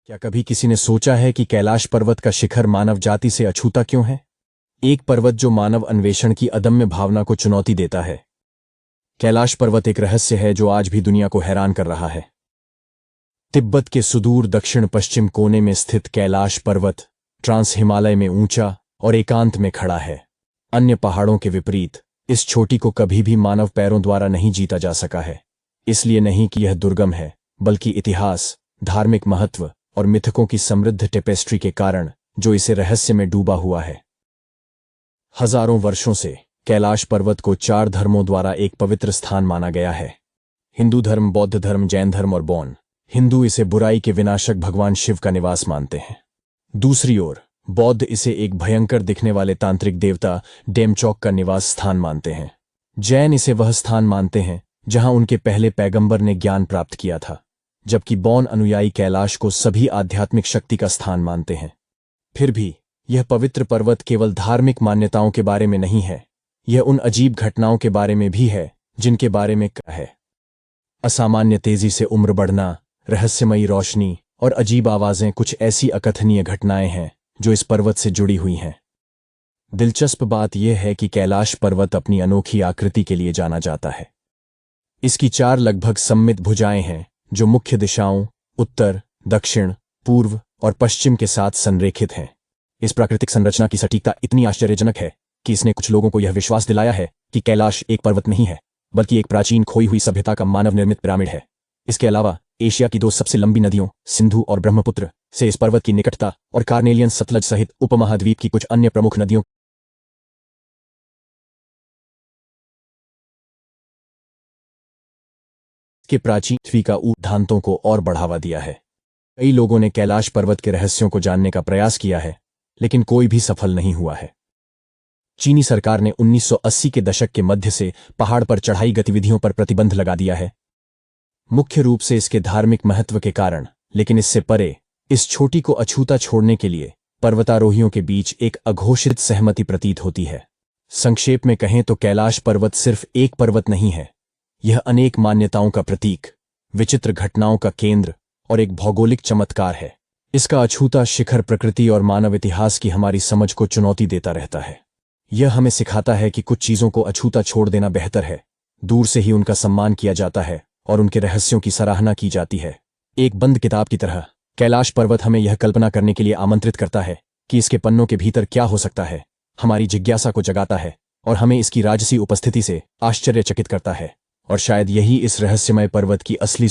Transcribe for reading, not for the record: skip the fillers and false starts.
क्या कभी किसी ने सोचा है कि कैलाश पर्वत का शिखर मानव जाति से अछूता क्यों है? एक पर्वत जो मानव अन्वेषण की अदम्य भावना को चुनौती देता है। कैलाश पर्वत एक रहस्य है जो आज भी दुनिया को हैरान कर रहा है। तिब्बत के सुदूर दक्षिण पश्चिम कोने में स्थित कैलाश पर्वत ट्रांस हिमालय में ऊंचा और एकांत में खड़ा है। अन्य पहाड़ों के विपरीत इस चोटी को कभी भी मानव पैरों द्वारा नहीं जीता जा सका है। इसलिए नहीं कि यह दुर्गम है, बल्कि इतिहास, धार्मिक महत्व और मिथकों की समृद्ध टेपेस्ट्री के कारण जो इसे रहस्य में डूबा हुआ है। हजारों वर्षों से कैलाश पर्वत को 4 धर्मों द्वारा एक पवित्र स्थान माना गया है। हिंदू धर्म, बौद्ध धर्म, जैन धर्म और बौन। हिंदू इसे बुराई के विनाशक भगवान शिव का निवास मानते हैं। दूसरी ओर बौद्ध इसे एक भयंकर दिखने वाले तांत्रिक देवता डेमचौक का निवास स्थान मानते हैं। जैन इसे वह स्थान मानते हैं जहां उनके पहले पैगंबर ने ज्ञान प्राप्त किया था, जबकि बौन अनुयायी कैलाश को सभी आध्यात्मिक शक्ति का स्थान मानते हैं। फिर भी यह पवित्र पर्वत केवल धार्मिक मान्यताओं के बारे में नहीं है, यह उन अजीब घटनाओं के बारे में भी है जिनके बारे में कहा है। असामान्य तेजी से उम्र बढ़ना, रहस्यमयी रोशनी और अजीब आवाजें कुछ ऐसी अकथनीय घटनाएं हैं जो इस पर्वत से जुड़ी हुई हैं। दिलचस्प बात यह है कि कैलाश पर्वत अपनी अनोखी आकृति के लिए जाना जाता है। इसकी 4 लगभग सममित भुजाएं हैं जो मुख्य दिशाओं उत्तर, दक्षिण, पूर्व और पश्चिम के साथ संरेखित हैं। इस प्राकृतिक संरचना की सटीकता इतनी आश्चर्यजनक है कि इसने कुछ लोगों को यह विश्वास दिलाया है कि कैलाश एक पर्वत नहीं है, बल्कि एक प्राचीन खोई हुई सभ्यता का मानव निर्मित पिरामिड है। इसके अलावा एशिया की 2 सबसे लंबी नदियों सिंधु और ब्रह्मपुत्र से इस पर्वत की निकटता और कार्नेलियन सतलज सहित उपमहाद्वीप की कुछ अन्य प्रमुख नदियों के प्राचीन पृथ्वी का ऊर्ध्वांतों को और बढ़ावा दिया है। कई लोगों ने कैलाश पर्वत के रहस्यों को जानने का प्रयास किया है, लेकिन कोई भी सफल नहीं हुआ है। चीनी सरकार ने 1980 के दशक के मध्य से पहाड़ पर चढ़ाई गतिविधियों पर प्रतिबंध लगा दिया है, मुख्य रूप से इसके धार्मिक महत्व के कारण, लेकिन इससे परे इस चोटी को अछूता छोड़ने के लिए पर्वतारोहियों के बीच एक अघोषित सहमति प्रतीत होती है। संक्षेप में कहें तो कैलाश पर्वत सिर्फ एक पर्वत नहीं है, यह अनेक मान्यताओं का प्रतीक, विचित्र घटनाओं का केंद्र और एक भौगोलिक चमत्कार है। इसका अछूता शिखर प्रकृति और मानव इतिहास की हमारी समझ को चुनौती देता रहता है। यह हमें सिखाता है कि कुछ चीजों को अछूता छोड़ देना बेहतर है, दूर से ही उनका सम्मान किया जाता है और उनके रहस्यों की सराहना की जाती है। एक बंद किताब की तरह कैलाश पर्वत हमें यह कल्पना करने के लिए आमंत्रित करता है कि इसके पन्नों के भीतर क्या हो सकता है, हमारी जिज्ञासा को जगाता है और हमें इसकी राजसी उपस्थिति से आश्चर्यचकित करता है। और शायद यही इस रहस्यमय पर्वत की असली